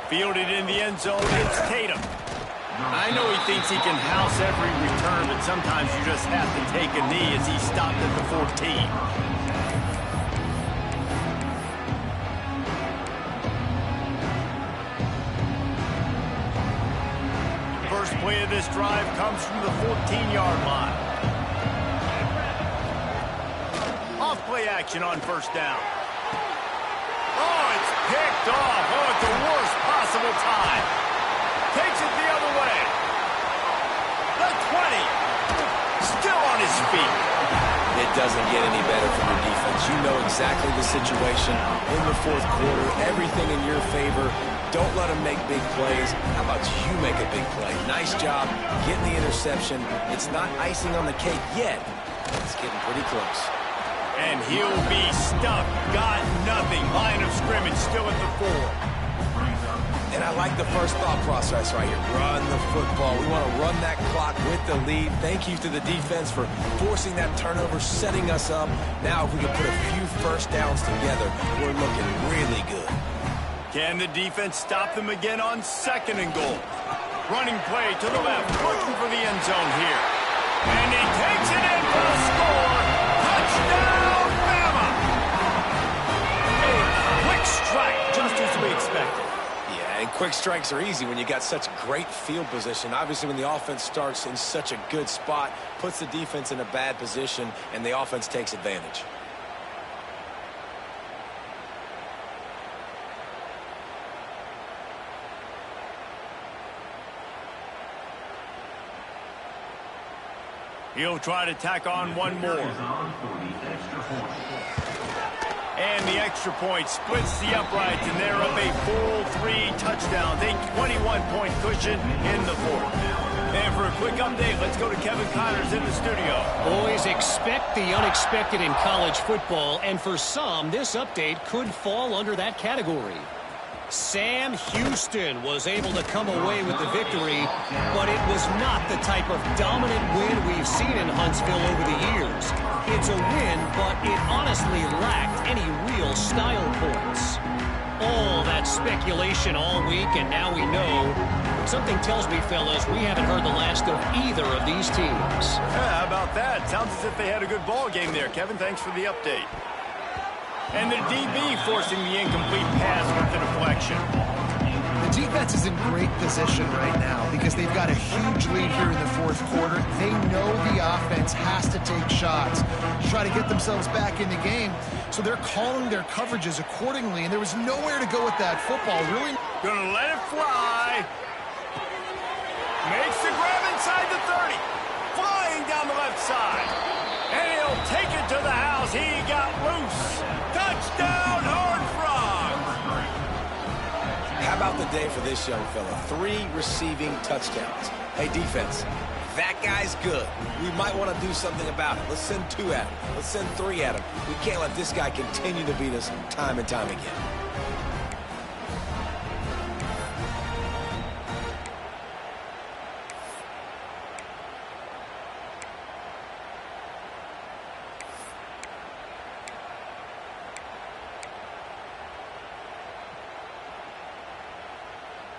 Fielded in the end zone, it's Tatum. I know he thinks he can house every return, but sometimes you just have to take a knee as he stopped at the 14. First play of this drive comes from the 14-yard line. Off play action on first down. Oh, it's picked off. Oh, at the worst possible time. Takes it the other way. The 20. Still on his feet. It doesn't get any better from your defense. You know exactly the situation in the fourth quarter. Everything in your favor. Don't let them make big plays. How about you make a big play? Nice job getting the interception. It's not icing on the cake yet. It's getting pretty close. And he'll be stuck. Got nothing. Line of scrimmage still at the 4. And I like the first thought process right here. Run the football. We want to run that clock with the lead. Thank you to the defense for forcing that turnover, setting us up. Now if we can put a few first downs together, we're looking really good. Can the defense stop them again on 2nd and goal? Running play to the left, looking for the end zone here. And he takes it in for a score. Touchdown, Bama! A quick strike, just as we expected. Yeah, and quick strikes are easy when you got such great field position. Obviously, when the offense starts in such a good spot, puts the defense in a bad position, and the offense takes advantage. He'll try to tack on one more. And the extra point splits the uprights, and they're up a full 3 touchdowns, a 21-point cushion in the 4th. And for a quick update, let's go to Kevin Connors in the studio. Boys, expect the unexpected in college football, and for some, this update could fall under that category. Sam Houston was able to come away with the victory, but it was not the type of dominant win we've seen in Huntsville over the years. It's a win, but it honestly lacked any real style points. All that speculation all week, and now we know. Something tells me, fellas, we haven't heard the last of either of these teams. Yeah, how about that? Sounds as if they had a good ball game there. Kevin, thanks for the update. And the DB forcing the incomplete pass with the deflection. The defense is in great position right now because they've got a huge lead here in the fourth quarter. They know the offense has to take shots to try to get themselves back in the game. So they're calling their coverages accordingly, and there was nowhere to go with that football. Really gonna let it fly. Makes the grab inside the 30. Flying down the left side. And he'll take it to the house. He got loose. Touchdown, Horned Frogs. How about about the day for this young fella? 3 receiving touchdowns. Hey, defense, that guy's good. We might want to do something about it. Let's send 2 at him. Let's send 3 at him. We can't let this guy continue to beat us time and time again.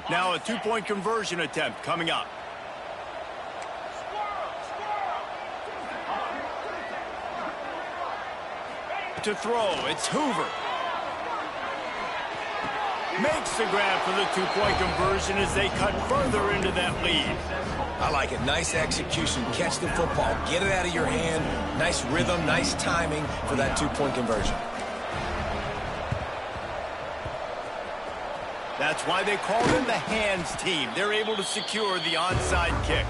Now a 2-point conversion attempt coming up. To throw, it's Hoover. Makes the grab for the 2-point conversion as they cut further into that lead. I like it. Nice execution. Catch the football. Get it out of your hand. Nice rhythm, nice timing for that 2-point conversion. That's why they call them the hands team. They're able to secure the onside kick.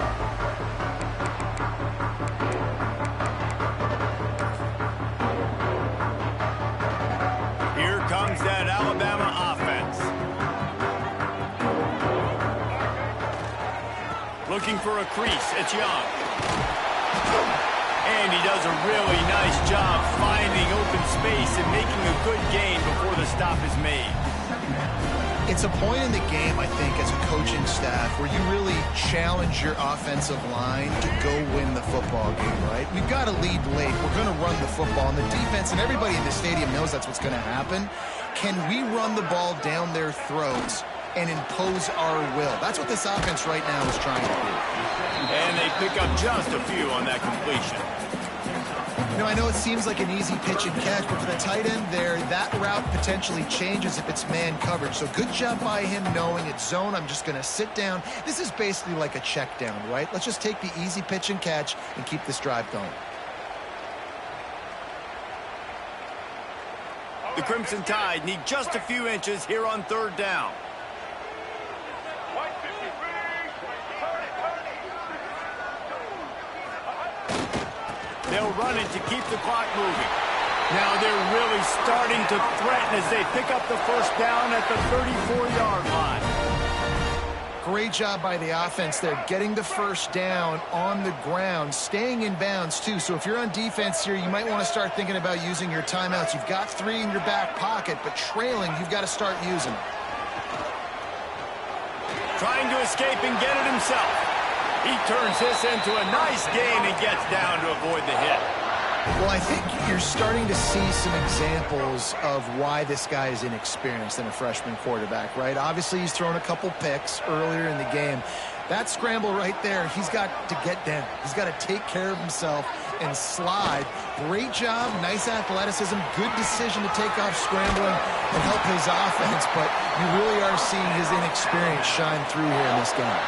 Here comes that Alabama offense. Looking for a crease. It's Young. And he does a really nice job finding open space and making a good gain before the stop is made. It's a point in the game, I think, as a coaching staff where you really challenge your offensive line to go win the football game, right? We've got to lead late. We're going to run the football. And the defense and everybody in the stadium knows that's what's going to happen. Can we run the ball down their throats and impose our will? That's what this offense right now is trying to do. And they pick up just a few on that completion. You know, I know it seems like an easy pitch and catch, but for the tight end there, that route potentially changes if it's man coverage. So good job by him knowing it's zone. I'm just going to sit down. This is basically like a check down, right? Let's just take the easy pitch and catch and keep this drive going. The Crimson Tide need just a few inches here on 3rd down. They'll run it to keep the clock moving. Now they're really starting to threaten as they pick up the first down at the 34-yard line. Great job by the offense there, getting the first down on the ground, staying in bounds too. So if you're on defense here, you might want to start thinking about using your timeouts. You've got 3 in your back pocket, but trailing, you've got to start using them. Trying to escape and get it himself. He turns this into a nice gain and gets down to avoid the hit. Well, I think you're starting to see some examples of why this guy is inexperienced in a freshman quarterback, right? Obviously, he's thrown a couple picks earlier in the game. That scramble right there, he's got to get down. He's got to take care of himself and slide. Great job, nice athleticism, good decision to take off scrambling and help his offense, but you really are seeing his inexperience shine through here in this game.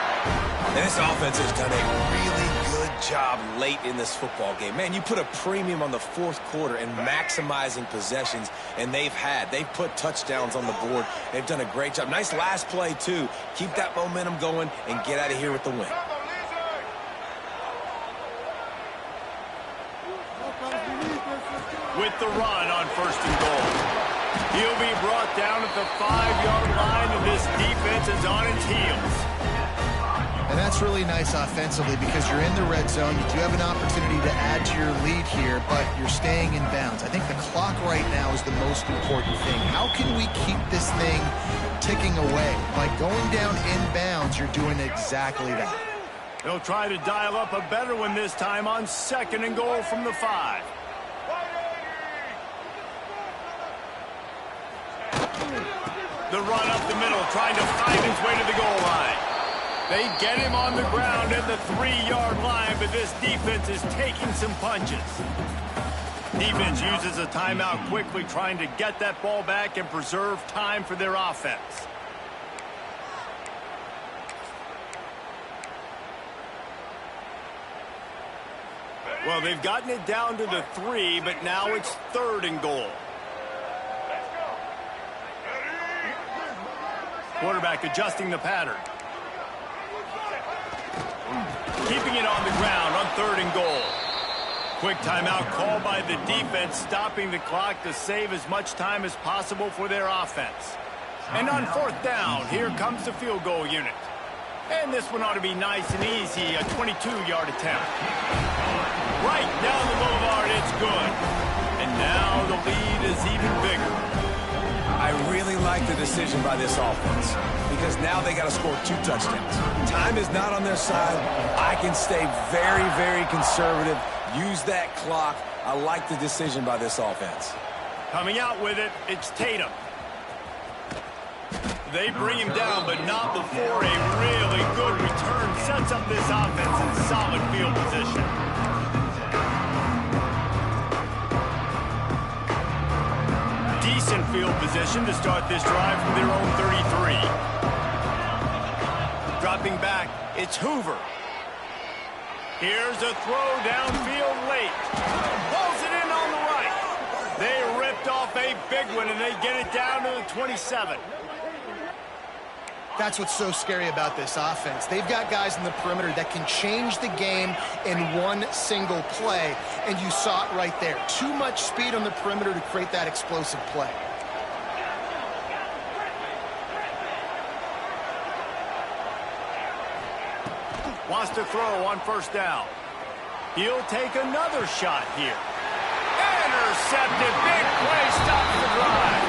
And this offense has done a really good job late in this football game. Man, you put a premium on the 4th quarter and maximizing possessions, and they've put touchdowns on the board. They've done a great job. Nice last play, too. Keep that momentum going and get out of here with the win. With the run on 1st and goal. He'll be brought down at the 5-yard line, and this defense is on its heels. And that's really nice offensively because you're in the red zone. You do have an opportunity to add to your lead here, but you're staying in bounds. I think the clock right now is the most important thing. How can we keep this thing ticking away? By going down in bounds, you're doing exactly that. They'll try to dial up a better one this time on 2nd and goal from the 5. The run up the middle, trying to find his way to the goal line. They get him on the ground at the 3-yard line, but this defense is taking some punches. Defense uses a timeout quickly, trying to get that ball back and preserve time for their offense. Well, they've gotten it down to the 3, but now it's 3rd and goal. Quarterback adjusting the pattern. Keeping it on the ground on 3rd and goal. Quick timeout called by the defense, stopping the clock to save as much time as possible for their offense. And on fourth down, here comes the field goal unit. And this one ought to be nice and easy, a 22-yard attempt. Right down the boulevard, it's good. And now the lead is even bigger. I really like the decision by this offense because now they got to score 2 touchdowns. Time is not on their side. I can stay very, very conservative, use that clock. I like the decision by this offense. Coming out with it, it's Tatum. They bring him down, but not before a really good return sets up this offense in solid field position. Decent field position to start this drive from their own 33. Dropping back, it's Hoover. Here's a throw downfield late. Pulls it in on the right. They ripped off a big one, and they get it down to the 27. That's what's so scary about this offense. They've got guys in the perimeter that can change the game in one single play, and you saw it right there. Too much speed on the perimeter to create that explosive play. Wants to throw on first down. He'll take another shot here. Intercepted. Big play stops the drive.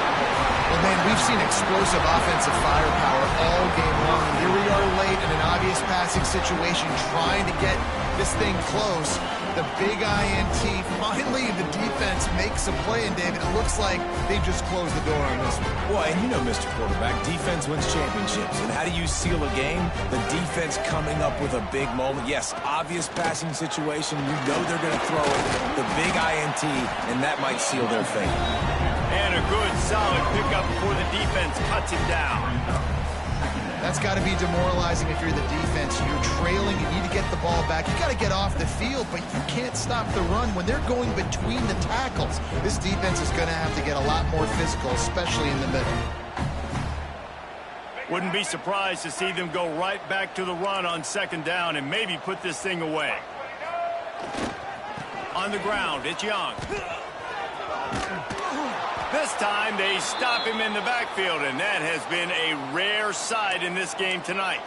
Well, man, we've seen explosive offensive firepower all game long. And here we are late in an obvious passing situation trying to get this thing close. The big INT. Finally, the defense makes a play, and David, it looks like they've just closed the door on this one. Well, and you know, Mr. Quarterback, defense wins championships. And how do you seal a game? The defense coming up with a big moment. Yes, obvious passing situation. You know they're going to throw it. The big INT, and that might seal their fate. And a good, solid pickup before the defense cuts him down. That's got to be demoralizing if you're the defense. You're trailing, you need to get the ball back. You got to get off the field, but you can't stop the run when they're going between the tackles. This defense is going to have to get a lot more physical, especially in the middle. Wouldn't be surprised to see them go right back to the run on second down and maybe put this thing away. On the ground, it's Young. This time they stop him in the backfield, and that has been a rare sight in this game tonight.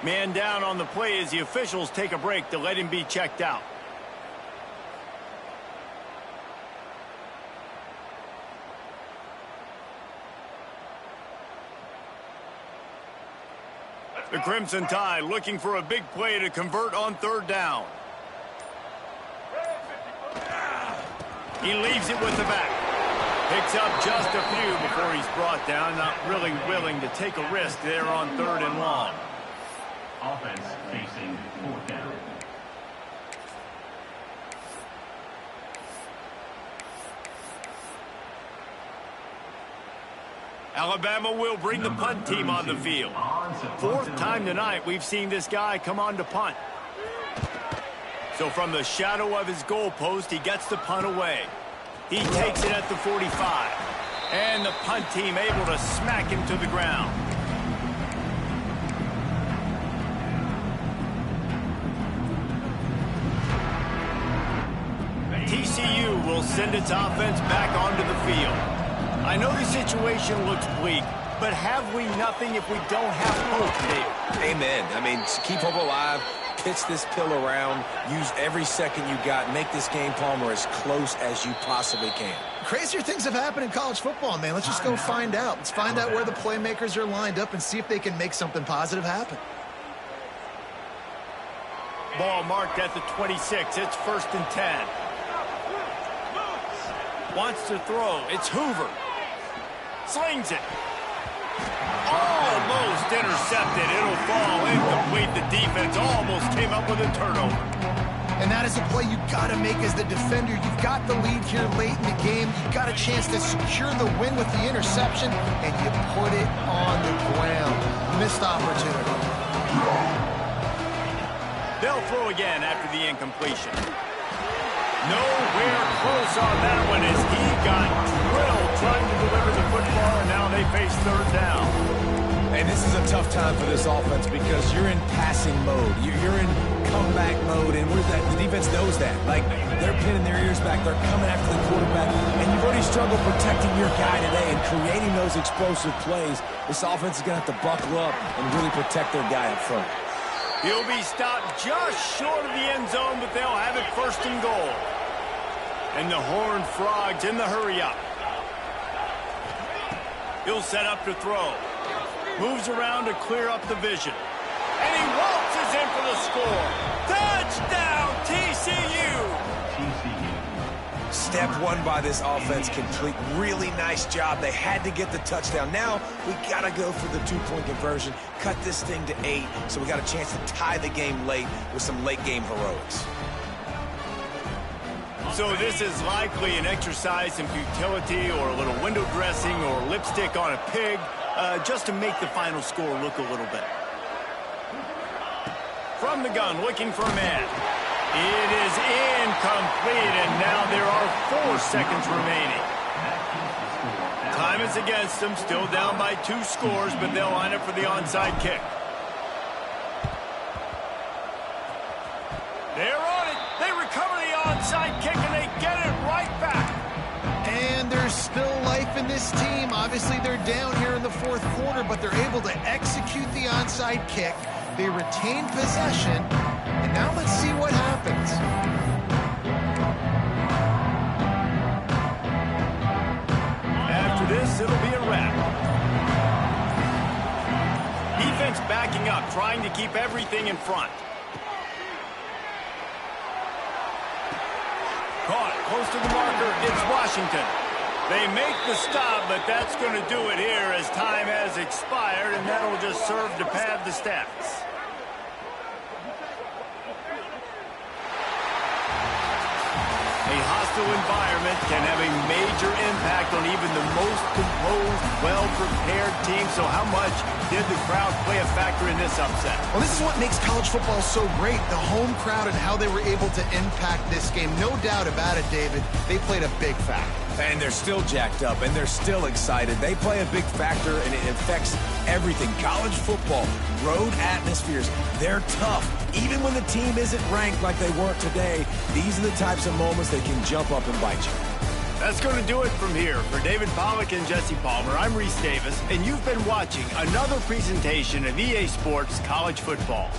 Man down on the play as the officials take a break to let him be checked out. The Crimson Tide looking for a big play to convert on third down. He leaves it with the back. Picks up just a few before he's brought down. Not really willing to take a risk there on third and long. Offense facing fourth down. Alabama will bring the punt team on the field. Fourth time tonight we've seen this guy come on to punt. So from the shadow of his goalpost, he gets the punt away. He takes it at the 45. And the punt team able to smack him to the ground. TCU will send its offense back onto the field. I know the situation looks bleak, but have we nothing if we don't have hope, Dave? Amen. I mean, keep hope alive. Pitch this pill around, use every second you got, make this game, Palmer, as close as you possibly can. Crazier things have happened in college football, man. Let's just go find out. Let's find out where the playmakers are lined up and see if they can make something positive happen. Ball marked at the 26. It's 1st and 10. Wants to throw. It's Hoover. Slings it. Almost intercepted. It'll fall incomplete. The defense almost came up with a turnover. And that is a play you got to make as the defender. You've got the lead here late in the game. You've got a chance to secure the win with the interception, and you put it on the ground. Missed opportunity. They'll throw again after the incompletion. Nowhere close on that one as he got drilled trying to deliver the football, and now they face third down. And this is a tough time for this offense because you're in passing mode. You're in comeback mode, and the defense knows that. Like, they're pinning their ears back. They're coming after the quarterback, and you've already struggled protecting your guy today and creating those explosive plays. This offense is going to have to buckle up and really protect their guy up front. He'll be stopped just short of the end zone, but they'll have it first and goal. And the Horned Frogs in the hurry-up. He'll set up to throw. Moves around to clear up the vision. And he waltzes in for the score. Touchdown, TCU! Step one by this offense complete. Really nice job. They had to get the touchdown. Now we got to go for the two-point conversion, cut this thing to 8, so we got a chance to tie the game late with some late-game heroics. So this is likely an exercise in futility or a little window dressing or lipstick on a pig, just to make the final score look a little better. From the gun, looking for a man. It is incomplete, and now there are 4 seconds remaining. Time is against them, still down by 2 scores, but they'll line up for the onside kick. They're on it. They recover the onside kick, and they get it right back. And there's still life in this team. Obviously, they're down here in the 4th quarter, but they're able to execute the onside kick. They retain possession, and now let's see what happens. After this, it'll be a wrap. Defense backing up, trying to keep everything in front. Caught close to the marker. It's Washington. They make the stop, but that's going to do it here as time has expired, and that'll just serve to pad the stats. A hostile environment can have a major impact on even the most composed, well-prepared team. So how much did the crowd play a factor in this upset? Well, this is what makes college football so great, the home crowd and how they were able to impact this game. No doubt about it, David. They played a big factor. And they're still jacked up, and they're still excited. They play a big factor, and it affects everything. College football, road atmospheres, they're tough. Even when the team isn't ranked like they weren't today, these are the types of moments that can jump up and bite you. That's going to do it from here. For David Pollack and Jesse Palmer, I'm Reese Davis, and you've been watching another presentation of EA Sports College Football.